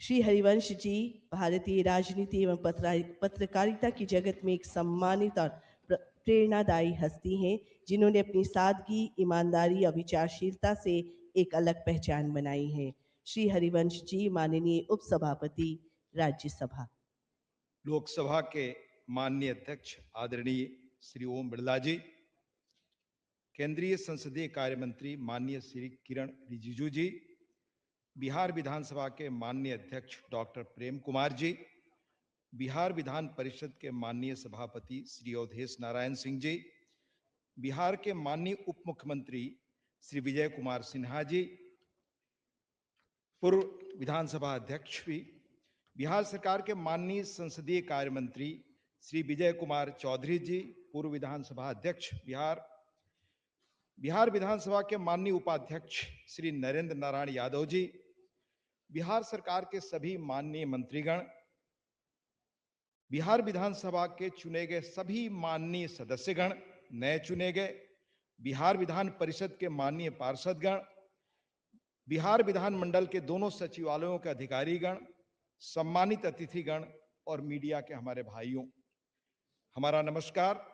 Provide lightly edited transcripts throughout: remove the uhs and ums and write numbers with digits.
श्री हरिवंश जी भारतीय राजनीति एवं पत्रकारिता की जगत में एक सम्मानित और प्रेरणादायी हस्ती हैं, जिन्होंने अपनी सादगी, ईमानदारी और विचारशीलता से एक अलग पहचान बनाई है। श्री हरिवंश जी माननीय उपसभापति राज्यसभा। लोकसभा के माननीय अध्यक्ष आदरणीय श्री ओम बिरला जी, केंद्रीय संसदीय कार्य मंत्री माननीय श्री किरण रिजिजू जी, बिहार विधानसभा के माननीय अध्यक्ष डॉक्टर प्रेम कुमार जी, बिहार विधान परिषद के माननीय सभापति श्री अवधेश नारायण सिंह जी, बिहार के माननीय उप मुख्यमंत्री श्री विजय कुमार सिन्हा जी, पूर्व विधानसभा अध्यक्ष भी, बिहार सरकार के माननीय संसदीय कार्य मंत्री श्री विजय कुमार चौधरी जी, पूर्व विधानसभा अध्यक्ष बिहार विधानसभा के माननीय उपाध्यक्ष श्री नरेंद्र नारायण यादव जी, बिहार सरकार के सभी माननीय मंत्रीगण, बिहार विधानसभा के चुने गए सभी माननीय सदस्यगण, नए चुने गए, बिहार विधान परिषद के माननीय पार्षदगण, बिहार विधानमंडल के दोनों सचिवालयों के अधिकारीगण, सम्मानित अतिथिगण और मीडिया के हमारे भाइयों, हमारा नमस्कार।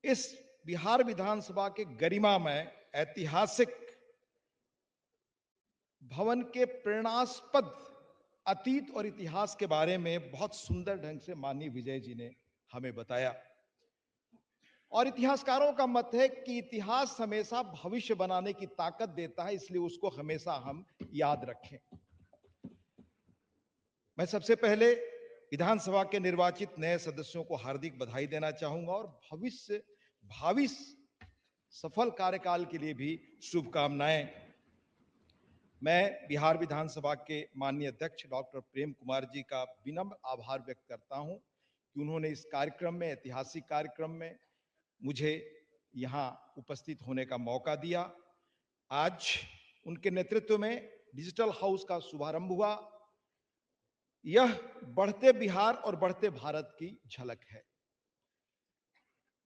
इस बिहार विधानसभा के गरिमामय ऐतिहासिक भवन के प्रेरणास्पद अतीत और इतिहास के बारे में बहुत सुंदर ढंग से माननीय विजय जी ने हमें बताया। और इतिहासकारों का मत है कि इतिहास हमेशा भविष्य बनाने की ताकत देता है, इसलिए उसको हमेशा हम याद रखें। मैं सबसे पहले विधानसभा के निर्वाचित नए सदस्यों को हार्दिक बधाई देना चाहूंगा और भावी सफल कार्यकाल के लिए भी शुभकामनाएं। मैं बिहार विधानसभा के माननीय अध्यक्ष डॉक्टर प्रेम कुमार जी का विनम्र आभार व्यक्त करता हूं कि उन्होंने इस कार्यक्रम में, ऐतिहासिक कार्यक्रम में मुझे यहां उपस्थित होने का मौका दिया। आज उनके नेतृत्व में डिजिटल हाउस का शुभारंभ हुआ। यह बढ़ते बिहार और बढ़ते भारत की झलक है।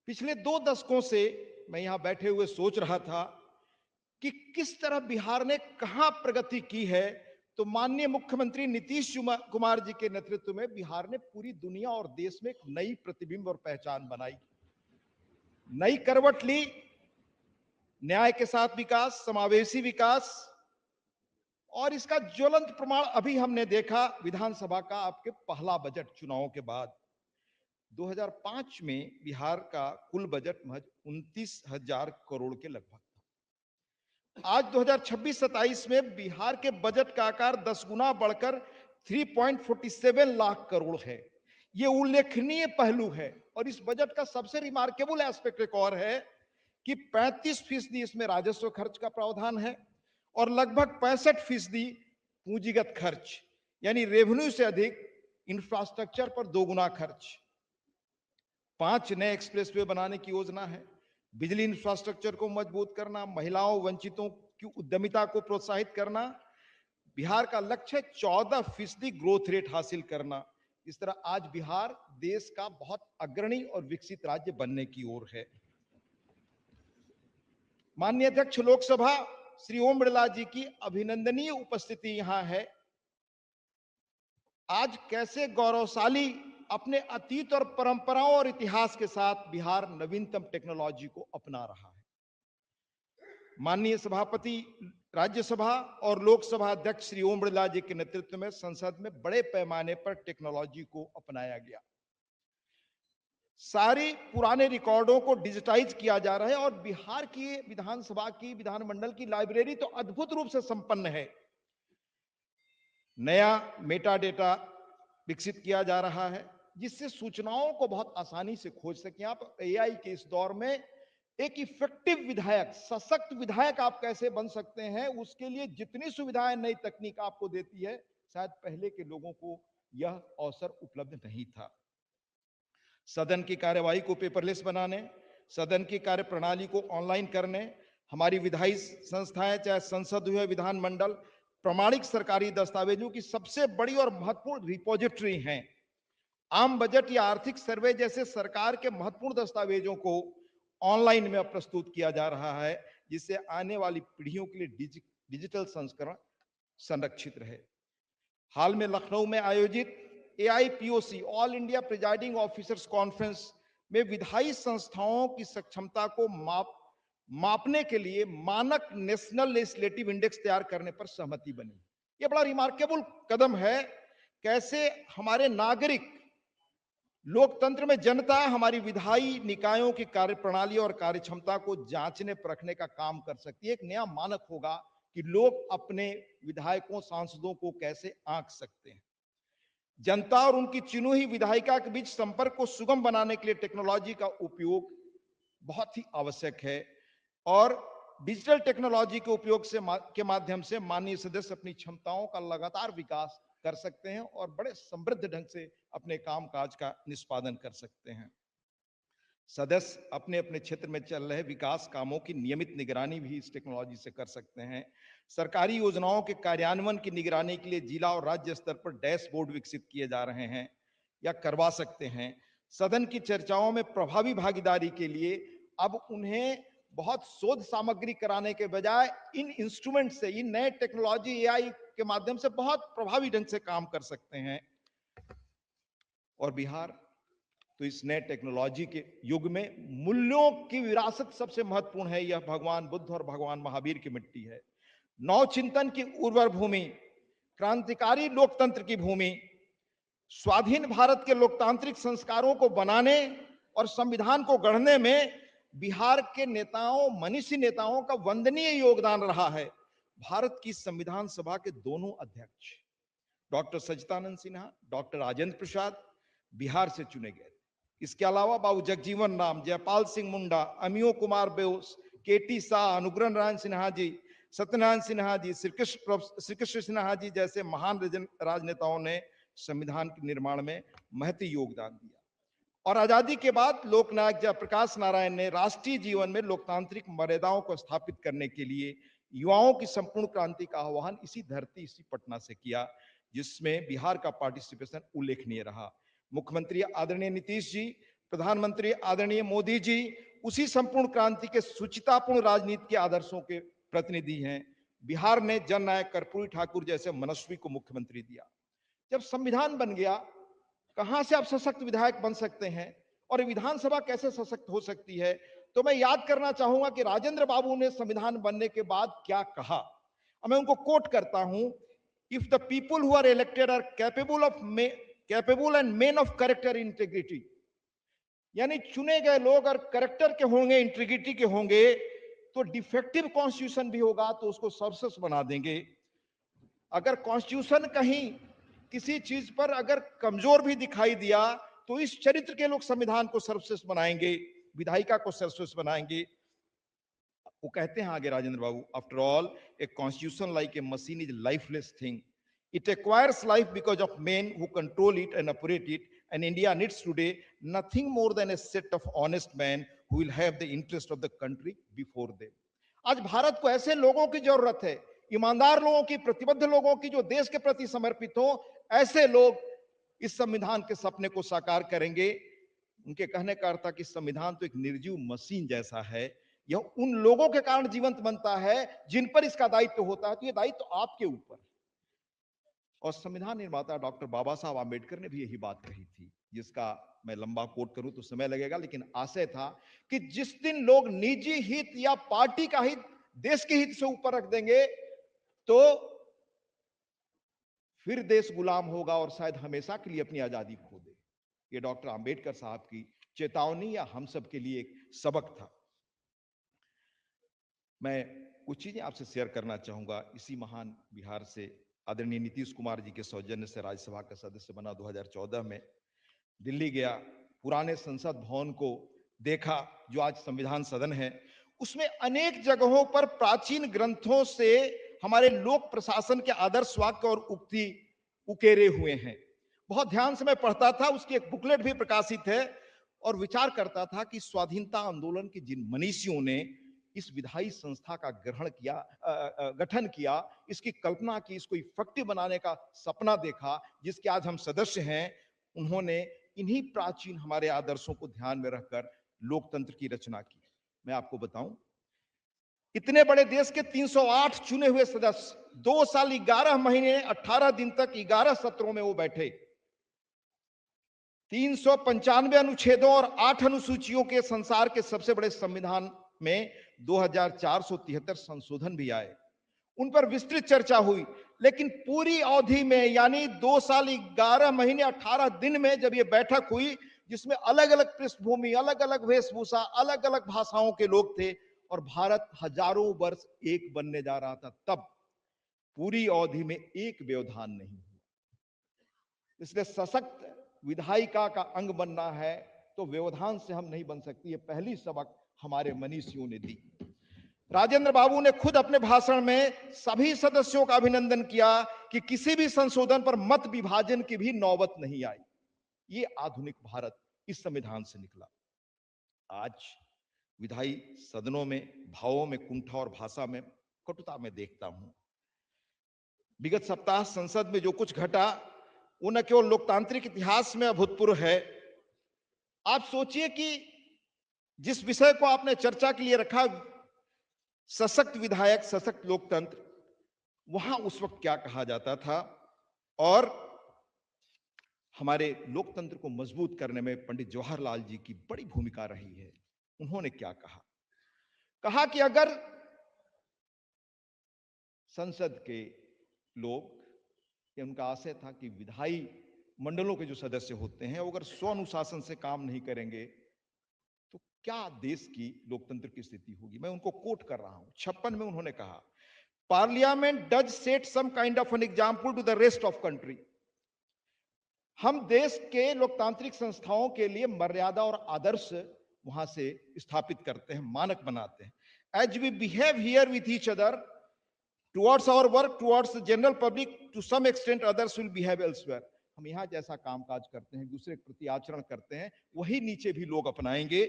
पिछले 2 दशकों से मैं यहां बैठे हुए सोच रहा था कि किस तरह बिहार ने कहां प्रगति की है, तो माननीय मुख्यमंत्री नीतीश कुमार जी के नेतृत्व में बिहार ने पूरी दुनिया और देश में एक नई प्रतिबिंब और पहचान बनाई, नई करवट ली। न्याय के साथ विकास, समावेशी विकास, और इसका ज्वलंत प्रमाण अभी हमने देखा विधानसभा का आपके पहला बजट चुनावों के बाद। 2005 में बिहार का कुल बजट महज 29,000 करोड़ के लगभग था। आज 2026-27 में बिहार के बजट का आकार 10 गुना बढ़कर 3.47 लाख करोड़ है। यह उल्लेखनीय पहलू है। और इस बजट का सबसे रिमार्केबल एस्पेक्ट एक और है कि 35% इसमें राजस्व खर्च का प्रावधान है और लगभग 65% पूंजीगत खर्च, यानी रेवेन्यू से अधिक इंफ्रास्ट्रक्चर पर 2 गुना खर्च। 5 नए एक्सप्रेसवे बनाने की योजना है, बिजली इंफ्रास्ट्रक्चर को मजबूत करना, महिलाओं वंचितों की उद्यमिता को प्रोत्साहित करना। बिहार का लक्ष्य 14% ग्रोथ रेट हासिल करना। इस तरह आज बिहार देश का बहुत अग्रणी और विकसित राज्य बनने की ओर है। माननीय अध्यक्ष लोकसभा श्री ओम बिरला जी की अभिनंदनीय उपस्थिति यहां है। आज कैसे गौरवशाली अपने अतीत और परंपराओं और इतिहास के साथ बिहार नवीनतम टेक्नोलॉजी को अपना रहा है। माननीय सभापति राज्यसभा और लोकसभा अध्यक्ष श्री ओम बिरला जी के नेतृत्व में संसद में बड़े पैमाने पर टेक्नोलॉजी को अपनाया गया। सारी पुराने रिकॉर्डों को डिजिटाइज किया जा रहा है और बिहार की विधानसभा की, विधानमंडल की लाइब्रेरी तो अद्भुत रूप से संपन्न है। नया मेटा डेटा विकसित किया जा रहा है जिससे सूचनाओं को बहुत आसानी से खोज सकें आप। एआई के इस दौर में एक इफेक्टिव विधायक, सशक्त विधायक आप कैसे बन सकते हैं, उसके लिए जितनी सुविधाएं नई तकनीक आपको देती है, शायद पहले के लोगों को यह अवसर उपलब्ध नहीं था। सदन की कार्यवाही को पेपरलेस बनाने, सदन की कार्य प्रणाली को ऑनलाइन करने, हमारी विधायी संस्थाएं चाहे संसद हो या विधानमंडल प्रमाणिक सरकारी दस्तावेजों की सबसे बड़ी और महत्वपूर्ण रिपोजिटरी हैं। आम बजट या आर्थिक सर्वे जैसे सरकार के महत्वपूर्ण दस्तावेजों को ऑनलाइन में प्रस्तुत किया जा रहा है, जिससे आने वाली पीढ़ियों के लिए डिजिटल संस्करण संरक्षित रहे। हाल में लखनऊ में आयोजित AIPOC all India presiding officers conference में विधायी संस्थाओं की सक्षमता को मापने के लिए मानक नेशनल लेजिस्लेटिव इंडेक्स तैयार करने पर सहमति बनी। यह बड़ा रिमार्केबल कदम है। कैसे हमारे नागरिक, लोकतंत्र में जनता हमारी विधायी निकायों की कार्यप्रणाली और कार्यक्षमता को जांचने परखने का काम कर सकती है। एक नया मानक होगा कि लोग अपने विधायकों, सांसदों को कैसे आंक सकते हैं। जनता और उनकी चुनी हुई विधायिका के बीच संपर्क को सुगम बनाने के लिए टेक्नोलॉजी का उपयोग बहुत ही आवश्यक है और डिजिटल टेक्नोलॉजी के उपयोग के माध्यम से माननीय सदस्य अपनी क्षमताओं का लगातार विकास कर सकते हैं और बड़े समृद्ध ढंग से अपने कामकाज का निष्पादन कर सकते हैं। सदस्य अपने अपने क्षेत्र में चल रहे विकास कामों की नियमित निगरानी भी इस टेक्नोलॉजी से कर सकते हैं। सरकारी योजनाओं के कार्यान्वयन की निगरानी के लिए जिला और राज्य स्तर पर डैशबोर्ड विकसित किए जा रहे हैं या करवा सकते हैं। सदन की चर्चाओं में प्रभावी भागीदारी के लिए अब उन्हें बहुत शोध सामग्री कराने के बजाय इन इंस्ट्रूमेंट से, इन नए टेक्नोलॉजी AI के माध्यम से बहुत प्रभावी ढंग से काम कर सकते हैं। और बिहार तो इस नए टेक्नोलॉजी के युग में मूल्यों की विरासत सबसे महत्वपूर्ण है। यह भगवान बुद्ध और भगवान महावीर की मिट्टी है। नवचिंतन की उर्वर भूमि, क्रांतिकारी लोकतंत्र की भूमि, स्वाधीन भारत के लोकतांत्रिक संस्कारों को बनाने और संविधान को गढ़ने में बिहार के नेताओं, मनीषी नेताओं का वंदनीय योगदान रहा है। भारत की संविधान सभा के दोनों अध्यक्ष डॉक्टर सच्चिदानंद सिन्हा, डॉक्टर राजेंद्र प्रसाद बिहार से चुने गए। इसके अलावा बाबू जगजीवन राम, जयपाल सिंह मुंडा, अमियो कुमार बोस, KT शाह, अनुग्रह नारायण सिन्हा जी, सत्यनारायण सिन्हा जी, श्री कृष्ण सिन्हा जी जैसे महान राजनेताओं ने संविधान के निर्माण में महती योगदान दिया। और आजादी के बाद लोकनायक जयप्रकाश नारायण ने राष्ट्रीय जीवन में लोकतांत्रिक मर्यादाओं को स्थापित करने के लिए युवाओं की संपूर्ण क्रांति का आह्वान इसी धरती, इसी पटना से किया, जिसमें बिहार का पार्टिसिपेशन उल्लेखनीय रहा। मुख्यमंत्री आदरणीय नीतीश जी, प्रधानमंत्री आदरणीय मोदी जी उसी संपूर्ण क्रांति के सुचितापूर्ण राजनीति के आदर्शों के प्रतिनिधि हैं। बिहार ने जननायक कर्पूरी ठाकुर जैसे मनस्वी को मुख्यमंत्री दिया। जब संविधान बन गया, कहां से आप सशक्त विधायक बन सकते हैं और विधानसभा कैसे सशक्त हो सकती है? तो मैं याद करना चाहूंगा कि राजेंद्र बाबू ने संविधान बनने के बाद क्या कहा। मैं उनको कोट करता हूं, if the people who are elected are capable and men of character integrity, यानी चुने गए लोग और कैरेक्टर के होंगे, इंटीग्रिटी के होंगे, तो डिफेक्टिव कॉन्स्टिट्यूशन भी होगा तो उसको सर्वश्रेष्ठ बना देंगे। अगर कॉन्स्टिट्यूशन कहीं किसी चीज पर अगर कमजोर भी दिखाई दिया तो इस चरित्र के लोग संविधान को सर्वश्रेष्ठ बनाएंगे, विधायिका को सर्वश्रेष्ठ बनाएंगे। वो कहते हैं आगे Rajendra Babu, after all a constitution like a machine is lifeless thing, it acquires life because of men who control it and operate it, and India needs today nothing more than a set of honest man who will have the interest of the country before them. आज भारत को ऐसे लोगों की जरूरत है, ईमानदार लोगों की, प्रतिबद्ध लोगों की, जो देश के प्रति समर्पित हो। ऐसे लोग इस संविधान के सपने को साकार करेंगे। उनके कहने का अर्थ था कि संविधान तो एक निर्जीव मशीन जैसा है, यह उन लोगों के कारण जीवंत बनता है जिन पर इसका दायित्व होता है। तो यह दायित्व आपके ऊपर। और संविधान निर्माता डॉक्टर बाबा साहब आंबेडकर ने भी यही बात कही थी, जिसका मैं लंबा कोट करूं तो समय लगेगा, लेकिन आशय था कि जिस दिन लोग निजी हित या पार्टी का हित देश के हित से ऊपर रख देंगे तो फिर देश गुलाम होगा और शायद हमेशा के लिए अपनी आजादी खो दे। ये डॉक्टर आंबेडकर साहब की चेतावनी या हम सब के लिए एक सबक था। मैं कुछ चीजें आपसे शेयर करना चाहूंगा। इसी महान बिहार से आदरणीय नीतीश कुमार जी के सौजन्य से राज्यसभा का सदस्य बना 2014 में दिल्ली गया, पुराने संसद भवन को देखा जो आज संविधान सदन है। उसमें अनेक जगहों पर प्राचीन ग्रंथों से हमारे लोक प्रशासन के आदर्श वाक्य और उक्ति उकेरे हुए हैं। बहुत ध्यान से मैं पढ़ता था, उसकी एक बुकलेट भी प्रकाशित है, और विचार करता था कि स्वाधीनता आंदोलन के जिन मनीषियों ने इस विधायी संस्था का गठन किया, इसकी कल्पना की, इसको इफेक्टिव बनाने का सपना देखा, जिसके आज हम सदस्य हैं, उन्होंने इन्हीं प्राचीन हमारे आदर्शों को ध्यान में रखकर लोकतंत्र की रचना की। मैं आपको बताऊं, इतने बड़े देश के 308 चुने हुए सदस्य 2 साल 11 महीने 18 दिन तक 11 सत्रों में वो बैठे। 395 अनुच्छेदों और 8 अनुसूचियों के संसार के सबसे बड़े संविधान में 2473 संशोधन भी आए। उन पर विस्तृत चर्चा हुई, लेकिन पूरी अवधि में यानी 2 साल 11 महीने 18 दिन में जब ये बैठक हुई, जिसमें अलग अलग पृष्ठभूमि, अलग अलग वेशभूषा, अलग अलग भाषाओं के लोग थे और भारत हजारों वर्ष एक बनने जा रहा था, तब पूरी अवधि में एक व्यवधान नहीं हुआ। इसलिए सशक्त विधायिका का अंग बनना है तो व्यवधान से हम नहीं बन सकती। ये पहली सबक हमारे मनीषियों ने दी। राजेंद्र बाबू ने खुद अपने भाषण में सभी सदस्यों का अभिनंदन किया कि किसी भी संशोधन पर मत विभाजन की भी नौबत नहीं आई। ये आधुनिक भारत इस संविधान से निकला। आज विधायी सदनों में भावों में कुंठा और भाषा में कटुता में देखता हूं। विगत सप्ताह संसद में जो कुछ घटा वो न केवल लोकतांत्रिक इतिहास में अभूतपूर्व है। आप सोचिए कि जिस विषय को आपने चर्चा के लिए रखा, सशक्त विधायक, सशक्त लोकतंत्र, वहां उस वक्त क्या कहा जाता था और हमारे लोकतंत्र को मजबूत करने में पंडित जवाहरलाल जी की बड़ी भूमिका रही है। उन्होंने क्या कहा? कहा कि अगर संसद के लोग, उनका आशय था कि विधायी मंडलों के जो सदस्य होते हैं वो अगर स्व अनुशासन से काम नहीं करेंगे तो क्या देश की लोकतंत्र की स्थिति होगी। मैं उनको कोट कर रहा हूं। 56 में उन्होंने कहा, parliament does set some kind of an example to the rest of country. हम देश के लोकतांत्रिक संस्थाओं के लिए मर्यादा और आदर्श वहां से स्थापित करते हैं, मानक बनाते हैं। As we behave here with each other towards our work towards the general public, to some extent others will behave elsewhere. हम यहाँ जैसा कामकाज करते हैं, दूसरे के प्रति आचरण करते हैं, वही नीचे भी लोग अपनाएंगे।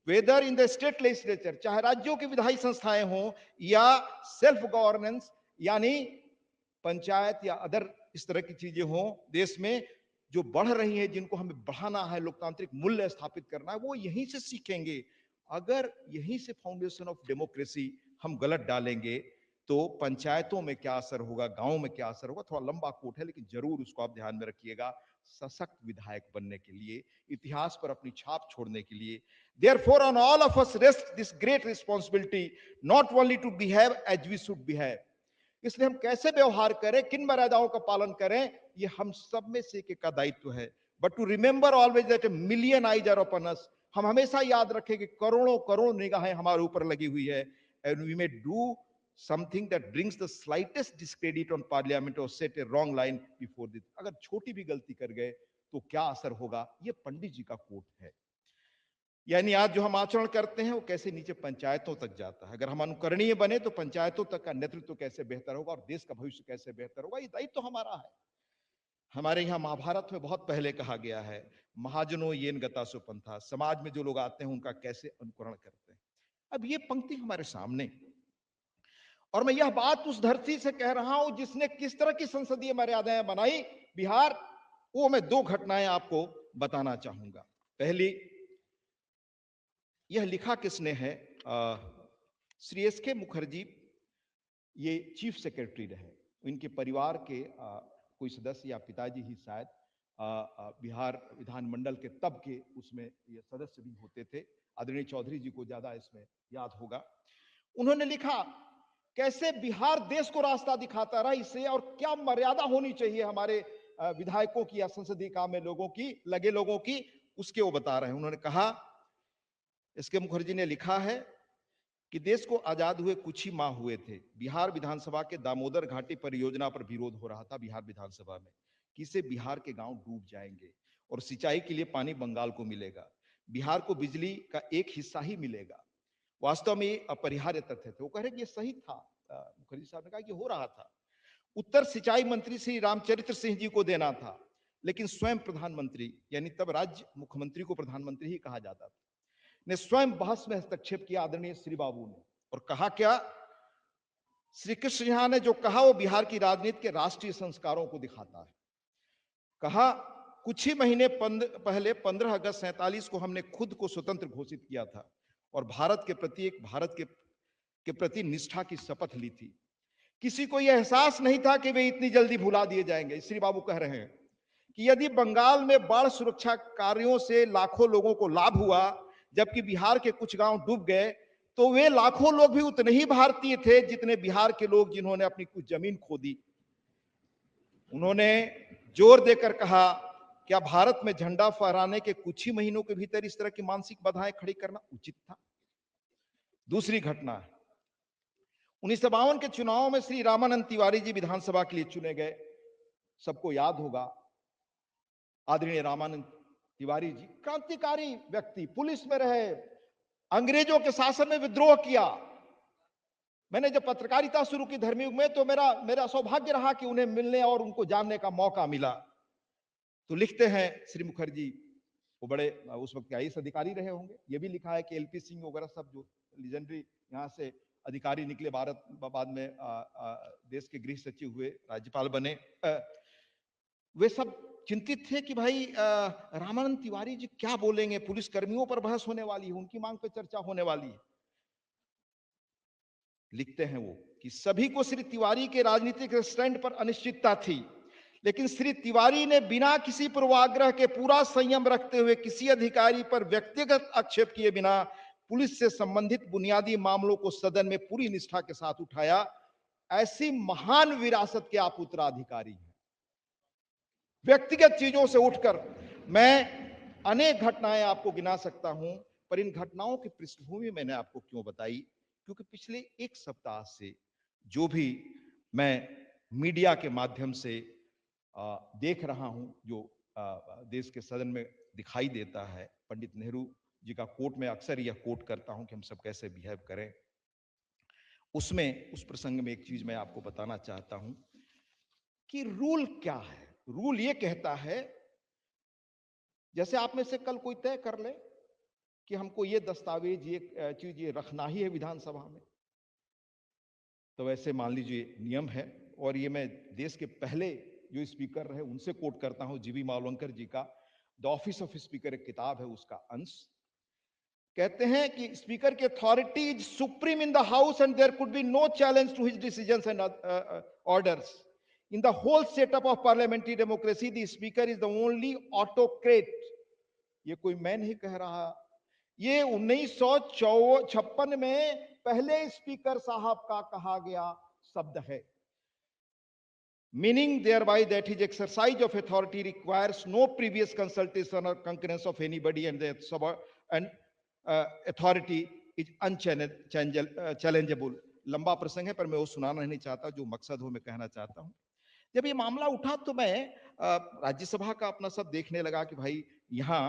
Whether in the state legislature, चाहे राज्यों की विधायी संस्थाएं हों या सेल्फ गवर्नेंस यानी पंचायत या अदर इस तरह की चीजें हों देश में जो बढ़ रही हैं, जिनको हमें बढ़ाना है, लोकतांत्रिक मूल्य स्थापित करना है, वो यहीं से सीखेंगे। अगर यहीं से फाउंडेशन ऑफ डेमोक्रेसी हम गलत डालेंगे तो पंचायतों में क्या असर होगा, गांवों में क्या असर होगा। थोड़ा लंबा कोट है लेकिन जरूर उसको आप ध्यान में रखिएगा। सशक्त विधायक बनने के लिए, इतिहास पर अपनी छाप छोड़ने के लिए, therefore on all of us rests this great responsibility, not only to behave as we should behave। इसलिए हम कैसे व्यवहार करें, किन मर्यादाओं का पालन करें, ये हम सब में से एक का दायित्व है। But to remember always that a million eyes are upon us. हम हमेशा याद रखें कि करोड़ों करोड़ निगाहें हमारे ऊपर लगी हुई है। And we may do something that brings the slightest discredit on parliament or set a wrong line before this। अगर छोटी भी गलती कर गए तो क्या असर होगा, ये पंडित जी का कोट है। यानी आज जो हम आचरण करते हैं वो कैसे नीचे पंचायतों तक जाता है। अगर हम अनुकरणीय बने तो पंचायतों तक का नेतृत्व कैसे बेहतर होगा और देश का भविष्य कैसे बेहतर होगा, ये दायित्व तो हमारा है। हमारे यहाँ महाभारत में बहुत पहले कहा गया है, महाजनो येन गतासु पंथा, समाज में जो लोग आते हैं उनका कैसे अनुकरण करते हैं। अब ये पंक्ति हमारे सामने, और मैं यह बात उस धरती से कह रहा हूं जिसने किस तरह की संसदीय मर्यादाएं बनाई, बिहार। वो मैं दो घटनाएं आपको बताना चाहूंगा। पहली, यह लिखा किसने है, श्री एस के मुखर्जी, ये चीफ सेक्रेटरी रहे। इनके परिवार के कोई सदस्य या पिताजी ही शायद बिहार विधानमंडल के तब के उसमें ये सदस्य भी होते थे। आदरणीय चौधरी जी को ज्यादा इसमें याद होगा। उन्होंने लिखा कैसे बिहार देश को रास्ता दिखाता रहा इससे, और क्या मर्यादा होनी चाहिए हमारे विधायकों की या संसदीय काम में लोगों की, लगे लोगों की, उसके वो बता रहे हैं। उन्होंने कहा, इसके मुखर्जी ने लिखा है कि देश को आजाद हुए कुछ ही माह हुए थे। बिहार विधानसभा के दामोदर घाटी परियोजना पर विरोध हो रहा था बिहार विधानसभा में कि इससे बिहार के गांव डूब जाएंगे और सिंचाई के लिए पानी बंगाल को मिलेगा, बिहार को बिजली का एक हिस्सा ही मिलेगा। वास्तव में ये अपरिहार्य तथ्य थे। वो कह रहे कि ये सही था। मुखर्जी साहब ने कहा कि हो रहा था। उत्तर सिंचाई मंत्री श्री रामचरित्र सिंह जी को देना था, लेकिन स्वयं प्रधानमंत्री, यानी तब राज्य मुख्यमंत्री को प्रधानमंत्री ही कहा जाता था, ने स्वयं बहस में हस्तक्षेप किया, आदरणीय श्री बाबू ने, और कहा क्या, श्री कृष्ण झा ने जो कहा वो बिहार की राजनीति के राष्ट्रीय संस्कारों को दिखाता है। कहा, कुछ ही महीने पहले 15 अगस्त 47 को हमने खुद को स्वतंत्र घोषित किया था और भारत के प्रति निष्ठा की शपथ ली थी। किसी को यह एहसास नहीं था कि वे इतनी जल्दी भुला दिए जाएंगे। श्री बाबू कह रहे हैं कि यदि बंगाल में बाढ़ सुरक्षा कार्यों से लाखों लोगों को लाभ हुआ, जबकि बिहार के कुछ गांव डूब गए, तो वे लाखों लोग भी उतने ही भारतीय थे जितने बिहार के लोग जिन्होंने अपनी कुछ जमीन खो दी। उन्होंने जोर देकर कहा, क्या भारत में झंडा फहराने के कुछ ही महीनों के भीतर इस तरह की मानसिक बाधाएं खड़ी करना उचित था? दूसरी घटना है 1952 के चुनाव में श्री रामानंद तिवारी जी विधानसभा के लिए चुने गए। सबको याद होगा, आदरणीय रामानंद तिवारी जी क्रांतिकारी व्यक्ति, पुलिस में रहे, अंग्रेजों के शासन में विद्रोह किया। मैंने जब पत्रकारिता शुरू की धर्मयुग में, तो मेरा मेरा सौभाग्य रहा कि उन्हें मिलने और उनको जानने का मौका मिला। तो लिखते हैं श्री मुखर्जी, वो बड़े उस वक्त आईएएस अधिकारी रहे होंगे। ये भी लिखा है कि एलपी सिंह वगैरह सब जो लीजेंडरी यहाँ से अधिकारी निकले, भारत बाद में देश के गृह सचिव हुए, राज्यपाल बने, वे सब चिंतित थे कि भाई रामानंद तिवारी जी क्या बोलेंगे, पुलिस कर्मियों पर बहस होने वाली है, उनकी मांग पर चर्चा होने वाली है। लिखते हैं वो कि सभी को श्री तिवारी के राजनीतिक स्टैंड पर अनिश्चितता थी, लेकिन श्री तिवारी ने बिना किसी पूर्वाग्रह के पूरा संयम रखते हुए किसी अधिकारी पर व्यक्तिगत आक्षेप किए बिना पुलिस से संबंधित बुनियादी मामलों को सदन में पूरी निष्ठा के साथ उठाया। ऐसी महान विरासत के आप उत्तराधिकारी हैं। व्यक्तिगत चीजों से उठकर मैं अनेक घटनाएं आपको गिना सकता हूं, पर इन घटनाओं की पृष्ठभूमि मैंने आपको क्यों बताई, क्योंकि पिछले एक सप्ताह से जो भी मैं मीडिया के माध्यम से देख रहा हूं, जो देश के सदन में दिखाई देता है, पंडित नेहरू जी का कोट में अक्सर यह कोट करता हूं कि हम सब कैसे बिहेव करें। उसमें उस प्रसंग में एक चीज मैं आपको बताना चाहता हूं कि रूल क्या है। रूल ये कहता है, जैसे आप में से कल कोई तय कर ले कि हमको ये दस्तावेज, ये चीज ये रखना ही है विधानसभा में, तो वैसे मान लीजिए नियम है। और ये मैं देश के पहले जो स्पीकर रहे उनसे कोट करता हूं, जीवी मावलंकर जी का द ऑफिस ऑफ स्पीकर एक किताब है, उसका अंश कहते हैं कि स्पीकर की authority is supreme in the house and there could be no challenge to his decisions and orders. In the whole setup of parliamentary democracy, the speaker is the only autocrat। ये कोई मैं नहीं कह रहा, ये 1956 में पहले स्पीकर साहब का कहा गया शब्द है। Meaning thereby that his exercise of authority requires no previous consultation or concurrence of anybody, and the authority is unchallengeable। लंबा प्रसंग है, पर मैं वो सुनाना नहीं चाहता, जो मकसद हो मैं कहना चाहता हूं। जब ये मामला उठा तो मैं राज्यसभा का अपना सब देखने लगा कि भाई यहां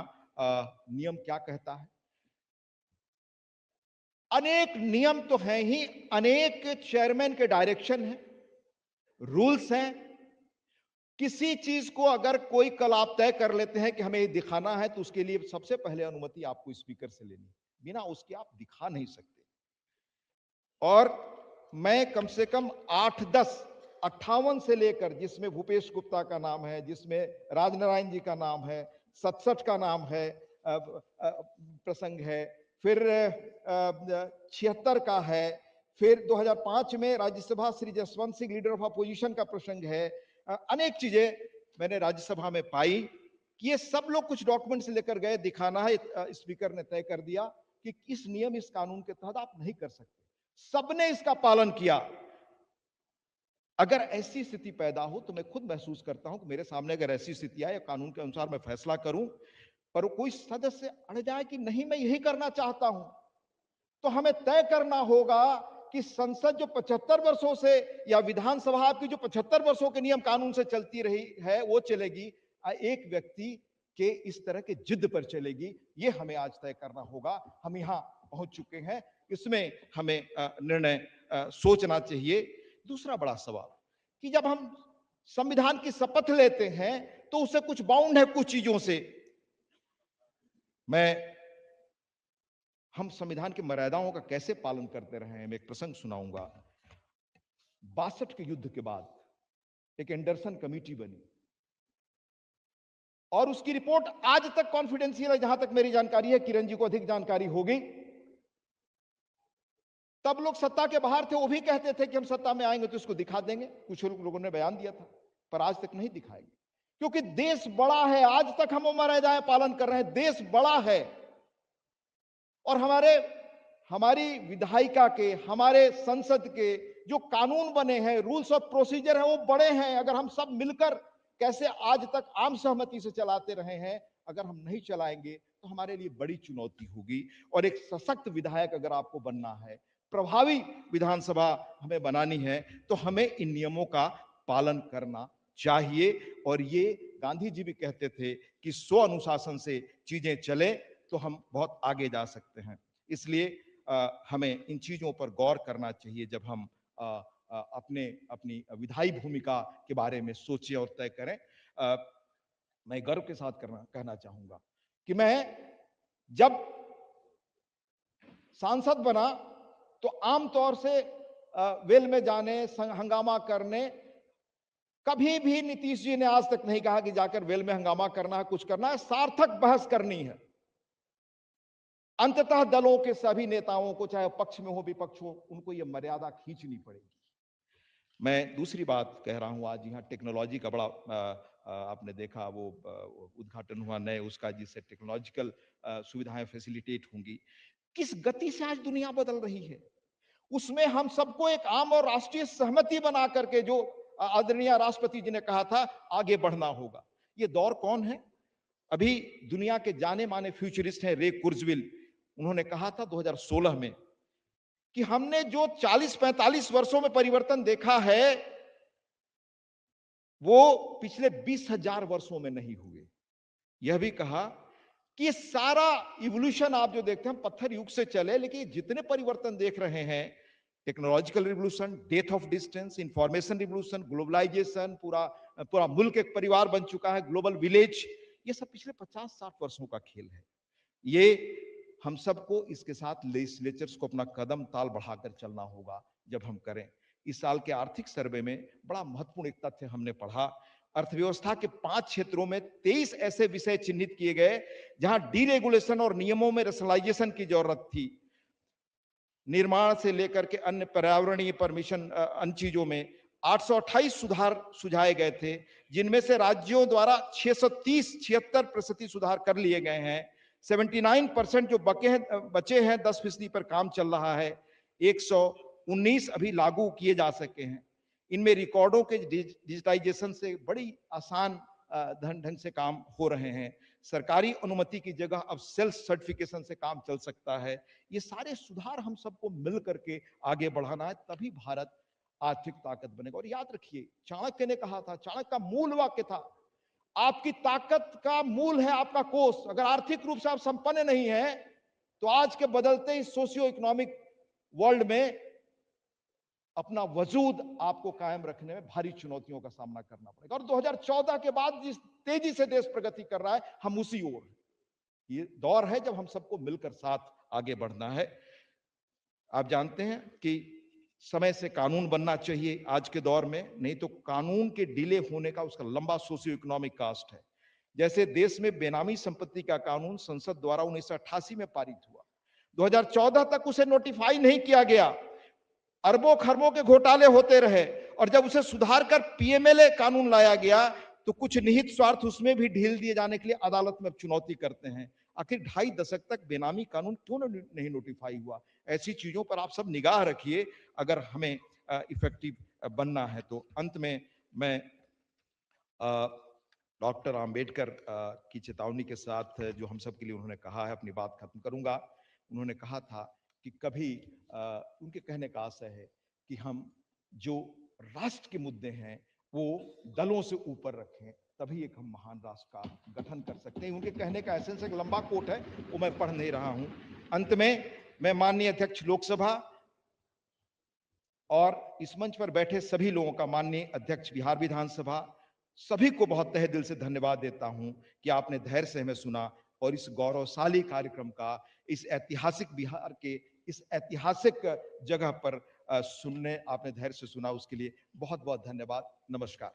नियम क्या कहता है। अनेक नियम तो हैं ही, अनेक चेयरमैन के डायरेक्शन हैं, रूल्स हैं। किसी चीज को अगर कोई कल आप तय कर लेते हैं कि हमें ये दिखाना है, तो उसके लिए सबसे पहले अनुमति आपको स्पीकर से लेनी, बिना उसके आप दिखा नहीं सकते। और मैं कम से कम 8-10 58 से लेकर, जिसमें भूपेश गुप्ता का नाम है, जिसमें राजनारायण जी का नाम है, 67 का नाम है, प्रसंग है, फिर 76 का है, फिर 2005 में Rajya Sabha Shri Jaswant Singh leader of opposition का प्रसंग है। अनेक चीजें मैंने राज्यसभा में पाई कि ये सब लोग कुछ डॉक्यूमेंट्स लेकर गए, दिखाना है, स्पीकर ने तय कर दिया कि इस नियम, इस कानून के तहत आप नहीं कर सकते। सबने इसका पालन किया। अगर ऐसी स्थिति पैदा हो तो मैं खुद महसूस करता हूं कि मेरे सामने अगर ऐसी स्थिति आए, कानून के अनुसार मैं फैसला करूं, पर कोई सदस्य अड़ जाए कि नहीं मैं यही करना चाहता हूं, तो हमें तय करना होगा कि संसद जो 75 वर्षों से, या विधानसभा आपकी जो 75 वर्षों के नियम कानून से चलती रही है, वो चलेगी, एक व्यक्ति के इस तरह के जिद पर चलेगी। ये हमें आज तय करना होगा। हम यहां पहुंच चुके हैं, इसमें हमें निर्णय सोचना चाहिए। दूसरा बड़ा सवाल कि जब हम संविधान की शपथ लेते हैं तो उससे कुछ बाउंड है, कुछ चीजों से। हम संविधान की मर्यादाओं का कैसे पालन करते रहे हैं, मैं एक प्रसंग सुनाऊंगा। 62 के युद्ध के बाद एक एंडरसन कमेटी बनी और उसकी रिपोर्ट आज तक कॉन्फिडेंशियल है, जहां तक मेरी जानकारी है, किरण जी को अधिक जानकारी होगी। तब लोग सत्ता के बाहर थे, वो भी कहते थे कि हम सत्ता में आएंगे तो इसको दिखा देंगे। कुछ लोगों ने बयान दिया था, पर आज तक नहीं दिखाएंगे, क्योंकि देश बड़ा है। आज तक हम मर्यादाएं पालन कर रहे हैं, देश बड़ा है। और हमारी विधायिका के, हमारे संसद के जो कानून बने हैं, रूल्स ऑफ प्रोसीजर है, वो बड़े हैं। अगर हम सब मिलकर कैसे आज तक आम सहमति से चलाते रहे हैं, अगर हम नहीं चलाएंगे तो हमारे लिए बड़ी चुनौती होगी। और एक सशक्त विधायक अगर आपको बनना है, प्रभावी विधानसभा हमें बनानी है, तो हमें इन नियमों का पालन करना चाहिए। और ये गांधी जी भी कहते थे कि स्व अनुशासन से चीजें चले तो हम बहुत आगे जा सकते हैं। इसलिए हमें इन चीजों पर गौर करना चाहिए जब हम अपनी विधायी भूमिका के बारे में सोचें और तय करें। मैं गर्व के साथ कहना चाहूंगा कि मैं जब सांसद बना तो आमतौर से वेल में जाने, हंगामा करने, कभी भी नीतीश जी ने आज तक नहीं कहा कि जाकर वेल में हंगामा करना है, कुछ करना है। सार्थक बहस करनी है। अंततः दलों के सभी नेताओं को, चाहे पक्ष में हो विपक्ष हो, उनको यह मर्यादा खींचनी पड़ेगी। मैं दूसरी बात कह रहा हूं, आज यहाँ टेक्नोलॉजी का बड़ा आपने देखा वो उद्घाटन हुआ नए उसका, जिससे टेक्नोलॉजिकल सुविधाएं फैसिलिटेट होंगी। किस गति से आज दुनिया बदल रही है, उसमें हम सबको एक आम और राष्ट्रीय सहमति बना करके, जो आदरणीय राष्ट्रपति जी ने कहा था, आगे बढ़ना होगा। ये दौर कौन है? अभी दुनिया के जाने माने फ्यूचरिस्ट हैं रे कुर्जवेल, उन्होंने कहा था 2016 में कि हमने जो 40-45 वर्षों में परिवर्तन देखा है, वो पिछले 20,000 वर्षों में नहीं हुए। यह भी कहा कि ये सारा इवोल्यूशन आप जो देखते हैं, पत्थर युग से चले, लेकिन जितने परिवर्तन देख रहे हैं, technological revolution, death of distance, information revolution, globalisation, पूरा मुल्क एक परिवार बन चुका है, ग्लोबल विलेज, ये सब पिछले 50-60 वर्षों का खेल है। ये हम सबको इसके साथ लेजिस्लेचर्स को अपना कदम ताल बढ़ाकर चलना होगा। जब हम करें, इस साल के आर्थिक सर्वे में बड़ा महत्वपूर्ण एक तथ्य हमने पढ़ा, अर्थव्यवस्था के 5 क्षेत्रों में 23 ऐसे विषय चिन्हित किए गए जहां डीरेगुलेशन और नियमों में रेशनलाइजेशन की जरूरत थी। निर्माण से लेकर के अन्य पर्यावरणीय परमिशन, अन्य चीजों में 828 सुधार सुझाए गए थे, जिनमें से राज्यों द्वारा 630-76% सुधार कर लिए गए हैं। 79% जो बचे हैं 10% पर काम चल रहा है। 119 अभी लागू किए जा सके हैं। इनमें रिकॉर्डों के डिजिटाइजेशन से बड़ी आसान ढंग से काम हो रहे हैं। सरकारी अनुमति की जगह अब सेल्फ सर्टिफिकेशन से काम चल सकता है। ये सारे सुधार हम सबको मिल करके आगे बढ़ाना है, तभी भारत आर्थिक ताकत बनेगा। और याद रखिए, चाणक्य ने कहा था, चाणक्य का मूल वाक्य था, आपकी ताकत का मूल है आपका कोष। अगर आर्थिक रूप से आप संपन्न नहीं है, तो आज के बदलते इस सोशियो इकोनॉमिक वर्ल्ड में अपना वजूद आपको कायम रखने में भारी चुनौतियों का सामना करना पड़ेगा। और 2014 के बाद जिस तेजी से देश प्रगति कर रहा है, हम उसी ओर, ये दौर है जब हम सबको मिलकर साथ आगे बढ़ना है। आप जानते हैं कि समय से कानून बनना चाहिए आज के दौर में, नहीं तो कानून के डिले होने का उसका लंबा सोशियो इकोनॉमिक कास्ट है। जैसे देश में बेनामी संपत्ति का कानून संसद द्वारा 1988 में पारित हुआ, 2014 तक उसे नोटिफाई नहीं किया गया, अरबों खरबों के घोटाले होते रहे। और जब उसे सुधार कर पीएमएलए कानून लाया गया, तो कुछ निहित स्वार्थ उसमें भी ढील दिए जाने के लिए अदालत में चुनौती करते हैं। आखिर 2.5 दशक तक बेनामी कानून क्यों नहीं नोटिफाई हुआ? ऐसी चीजों पर आप सब निगाह रखिए अगर हमें इफेक्टिव बनना है तो। अंत में मैं डॉक्टर आम्बेडकर की चेतावनी के साथ, जो हम सब के लिए उन्होंने कहा है, अपनी बात खत्म करूंगा। उन्होंने कहा था कि कभी उनके कहने का आशय है कि हम जो राष्ट्र के मुद्दे हैं वो दलों से ऊपर रखें, तभी एक हम महान राष्ट्र का गठन कर सकते हैं। उनके कहने का एसेंस एक लंबा कोट है, वो मैं पढ़ नहीं रहा हूं। अंत में मैं माननीय अध्यक्ष लोकसभा और इस मंच पर बैठे सभी लोगों का, माननीय अध्यक्ष बिहार विधानसभा, सभी को बहुत तहे दिल से धन्यवाद देता हूं कि आपने धैर्य से हमें सुना और इस गौरवशाली कार्यक्रम का, इस ऐतिहासिक बिहार के इस ऐतिहासिक जगह पर सुनने आपने धैर्य से सुना, उसके लिए बहुत बहुत धन्यवाद। नमस्कार।